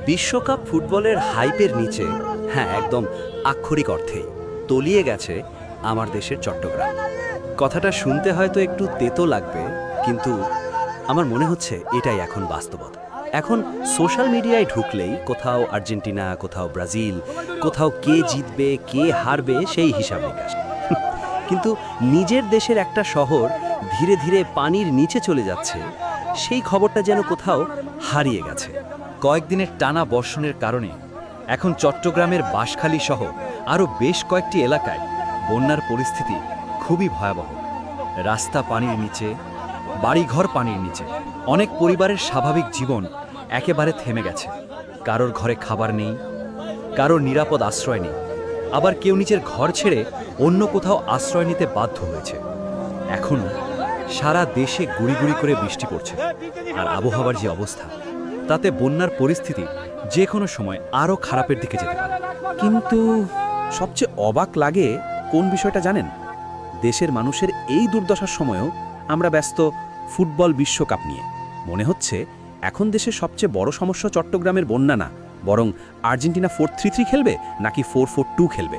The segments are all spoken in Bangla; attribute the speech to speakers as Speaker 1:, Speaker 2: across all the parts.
Speaker 1: বিশ্বকাপ ফুটবলের হাইপের নিচে, হ্যাঁ একদম আক্ষরিক অর্থেই তলিয়ে গেছে আমার দেশের চট্টগ্রাম। কথাটা শুনতে হয়তো একটু তেতো লাগবে, কিন্তু আমার মনে হচ্ছে এটাই এখন বাস্তবতা। এখন সোশ্যাল মিডিয়ায় ঢুকলেই কোথাও আর্জেন্টিনা, কোথাও ব্রাজিল, কোথাও কে জিতবে কে হারবে সেই হিসাব নিকাশ। কিন্তু নিজের দেশের একটা শহর ধীরে ধীরে পানির নিচে চলে যাচ্ছে, সেই খবরটা যেন কোথাও হারিয়ে গেছে।
Speaker 2: কয়েকদিনের টানা বর্ষণের কারণে এখন চট্টগ্রামের বাঁশখালী সহ আরও বেশ কয়েকটি এলাকায় বন্যার পরিস্থিতি খুবই ভয়াবহ। রাস্তা পানির নিচে, বাড়িঘর পানির নিচে। অনেক পরিবারের স্বাভাবিক জীবন একেবারে থেমে গেছে। কারোর ঘরে খাবার নেই, কারোর নিরাপদ আশ্রয় নেই, আবার কেউ নিজের ঘর ছেড়ে অন্য কোথাও আশ্রয় নিতে বাধ্য হয়েছে। এখনও সারা দেশে গুড়ি গুড়ি করে বৃষ্টি পড়ছে, আর আবহাওয়ার যে অবস্থা, তাতে বন্যার পরিস্থিতি যে কোনো সময় আরও খারাপের দিকে যেতে পারে।
Speaker 3: কিন্তু সবচেয়ে অবাক লাগে কোন বিষয়টা জানেন? দেশের মানুষের এই দুর্দশার সময়ও আমরা ব্যস্ত ফুটবল বিশ্বকাপ নিয়ে। মনে হচ্ছে এখন দেশের সবচেয়ে বড় সমস্যা চট্টগ্রামের বন্যা না, বরং আর্জেন্টিনা 4-3-3 খেলবে নাকি 4-4-2 খেলবে।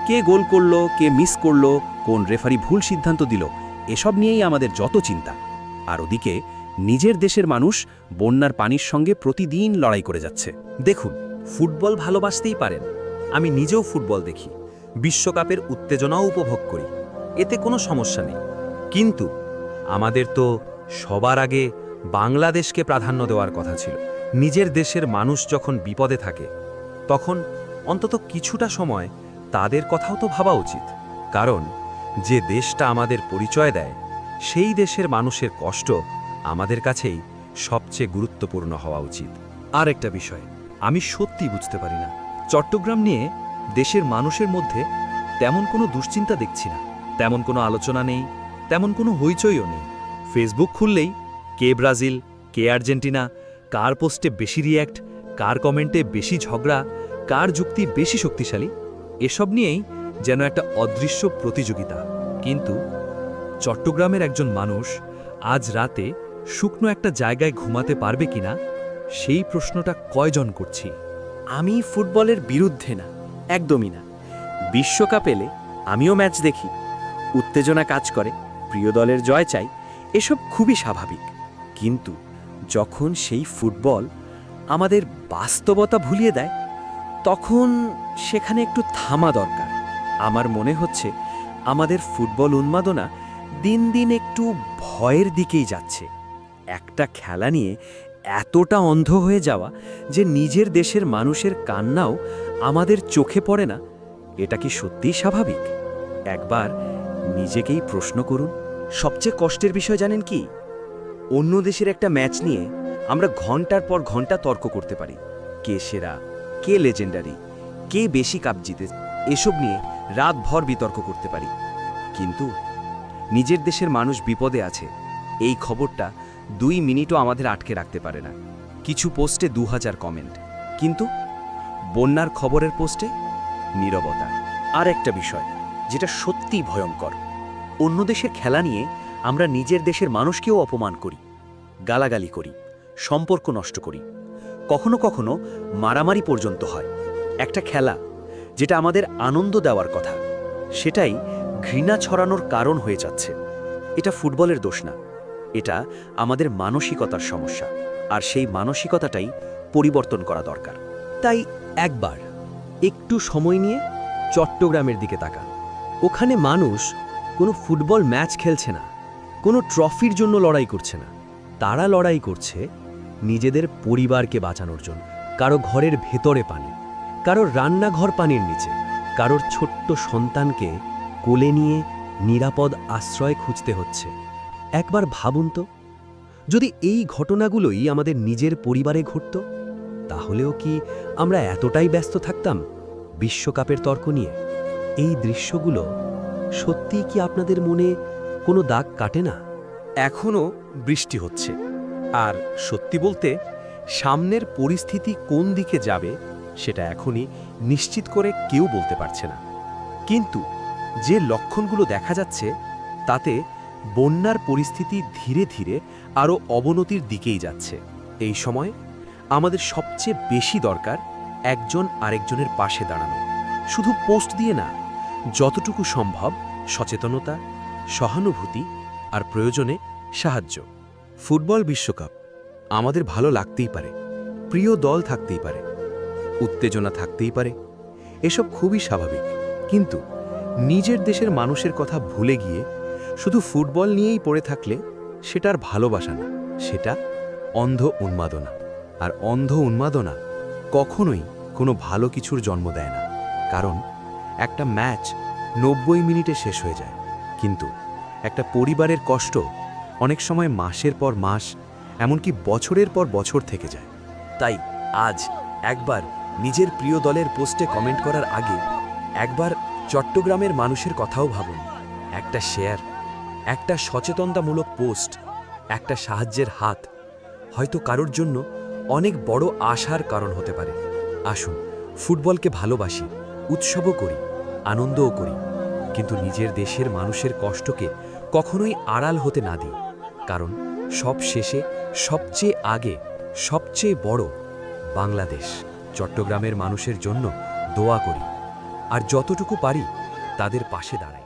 Speaker 3: কে গোল করলো, কে মিস করলো, কোন রেফারি ভুল সিদ্ধান্ত দিল, এসব নিয়েই আমাদের যত চিন্তা। আর ওদিকে নিজের দেশের মানুষ বন্যার পানির সঙ্গে প্রতিদিন লড়াই করে যাচ্ছে।
Speaker 4: দেখুন, ফুটবল ভালোবাসতেই পারেন, আমি নিজেও ফুটবল দেখি, বিশ্বকাপের উত্তেজনাও উপভোগ করি, এতে কোনো সমস্যা নেই। কিন্তু আমাদের তো সবার আগে বাংলাদেশকে প্রাধান্য দেওয়ার কথা ছিল। নিজের দেশের মানুষ যখন বিপদে থাকে, তখন অন্তত কিছুটা সময় তাদের কথাও তো ভাবা উচিত। কারণ যে দেশটা আমাদের পরিচয় দেয়, সেই দেশের মানুষের কষ্ট আমাদের কাছেই সবচেয়ে গুরুত্বপূর্ণ হওয়া উচিত।
Speaker 2: আর একটা বিষয় আমি সত্যি বুঝতে পারি না, চট্টগ্রাম নিয়ে দেশের মানুষের মধ্যে তেমন কোনো দুশ্চিন্তা দেখছি না, তেমন কোনো আলোচনা নেই, তেমন কোনো হইচইও নেই। ফেসবুক খুললেই কে ব্রাজিল, কে আর্জেন্টিনা, কার পোস্টে বেশি রিয়্যাক্ট, কার কমেন্টে বেশি ঝগড়া, কার যুক্তি বেশি শক্তিশালী, এসব নিয়েই যেন একটা অদৃশ্য প্রতিযোগিতা। কিন্তু চট্টগ্রামের একজন মানুষ আজ রাতে শুকনো একটা জায়গায় ঘুমাতে পারবে কিনা, সেই প্রশ্নটা কয়জন করছি।
Speaker 1: আমি ফুটবলের বিরুদ্ধে না, একদমই না। বিশ্বকাপ এলে আমিও ম্যাচ দেখি, উত্তেজনা কাজ করে, প্রিয় দলের জয় চাই, এসব খুবই স্বাভাবিক। কিন্তু যখন সেই ফুটবল আমাদের বাস্তবতা ভুলিয়ে দেয়, তখন সেখানে একটু থামা দরকার। আমার মনে হচ্ছে আমাদের ফুটবল উন্মাদনা দিন দিন একটু ভয়ের দিকেই যাচ্ছে। একটা খেলা নিয়ে এতটা অন্ধ হয়ে যাওয়া যে নিজের দেশের মানুষের কান্নাও আমাদের চোখে পড়ে না, এটা কি সত্যিই স্বাভাবিক? একবার নিজেকেই প্রশ্ন করুন। সবচেয়ে কষ্টের বিষয় জানেন কি? অন্য দেশের একটা ম্যাচ নিয়ে আমরা ঘন্টার পর ঘন্টা তর্ক করতে পারি, কে সেরা, কে লেজেন্ডারি, কে বেশি কাপ জিতে, এসব নিয়ে রাতভর বিতর্ক করতে পারি। কিন্তু নিজের দেশের মানুষ বিপদে আছে, এই খবরটা 2 মিনিটও আমাদের আটকে রাখতে পারে না। কিছু পোস্টে 2000 কমেন্ট, কিন্তু বন্যার খবরের পোস্টে নীরবতা। আর একটা বিষয় যেটা সত্যিই ভয়ঙ্কর, অন্য দেশের খেলা নিয়ে আমরা নিজের দেশের মানুষকেও অপমান করি, গালাগালি করি, সম্পর্ক নষ্ট করি, কখনো কখনো মারামারি পর্যন্ত হয়। একটা খেলা যেটা আমাদের আনন্দ দেওয়ার কথা, সেটাই ঘৃণা ছড়ানোর কারণ হয়ে যাচ্ছে। এটা ফুটবলের দোষ না, এটা আমাদের মানসিকতার সমস্যা, আর সেই মানসিকতাটাই পরিবর্তন করা দরকার।
Speaker 4: তাই একবার একটু সময় নিয়ে চট্টগ্রামের দিকে তাকান। ওখানে মানুষ কোনো ফুটবল ম্যাচ খেলছে না, কোনো ট্রফির জন্য লড়াই করছে না, তারা লড়াই করছে নিজেদের পরিবারকে বাঁচানোর জন্য। কারো ঘরের ভেতরে পানি, কারোর রান্নাঘর পানির নিচে, কারোর ছোট্ট সন্তানকে কোলে নিয়ে নিরাপদ আশ্রয় খুঁজতে হচ্ছে। একবার ভাবুন তো, যদি এই ঘটনাগুলোই আমাদের নিজের পরিবারে ঘটত, তাহলেও কি আমরা এতটাই ব্যস্ত থাকতাম বিশ্বকাপের তর্ক নিয়ে? এই দৃশ্যগুলো সত্যিই কি আপনাদের মনে কোনো দাগ কাটে না?
Speaker 3: এখনও বৃষ্টি হচ্ছে, আর সত্যি বলতে সামনের পরিস্থিতি কোন দিকে যাবে সেটা এখনই নিশ্চিত করে কেউ বলতে পারছে না। কিন্তু যে লক্ষণগুলো দেখা যাচ্ছে, তাতে বন্যার পরিস্থিতি ধীরে ধীরে আরও অবনতির দিকেই যাচ্ছে। এই সময় আমাদের সবচেয়ে বেশি দরকার একজন আরেকজনের পাশে দাঁড়ানো, শুধু পোস্ট দিয়ে না, যতটুকু সম্ভব সচেতনতা, সহানুভূতি আর প্রয়োজনে সাহায্য। ফুটবল বিশ্বকাপ আমাদের ভালো লাগতেই পারে, প্রিয় দল থাকতেই পারে, উত্তেজনা থাকতেই পারে, এসব খুবই স্বাভাবিক। কিন্তু নিজের দেশের মানুষের কথা ভুলে গিয়ে শুধু ফুটবল নিয়েই পড়ে থাকলে সেটা আর ভালোবাসা না, সেটা অন্ধ উন্মাদনা। আর অন্ধ উন্মাদনা কখনোই কোনো ভালো কিছুর জন্ম দেয় না। কারণ একটা ম্যাচ 90 মিনিটে শেষ হয়ে যায়, কিন্তু একটা পরিবারের কষ্ট অনেক সময় মাসের পর মাস, এমনকি বছরের পর বছর থেকে যায়।
Speaker 4: তাই আজ একবার নিজের প্রিয় দলের পোস্টে কমেন্ট করার আগে একবার চট্টগ্রামের মানুষের কথাও ভাবুন। একটা শেয়ার, একটা সচেতনতামূলক পোস্ট, একটা সাহায্যের হাত হয়তো কারোর জন্য অনেক বড় আশার কারণ হতে পারে। আসুন ফুটবলকে ভালোবাসি, উৎসবও করি, আনন্দও করি, কিন্তু নিজের দেশের মানুষের কষ্টকে কখনোই আড়াল হতে না দিই। কারণ সব শেষে, সবচেয়ে আগে, সবচেয়ে বড় বাংলাদেশ। চট্টগ্রামের মানুষের জন্য দোয়া করি, আর যতটুকু পারি তাদের পাশে দাঁড়াই।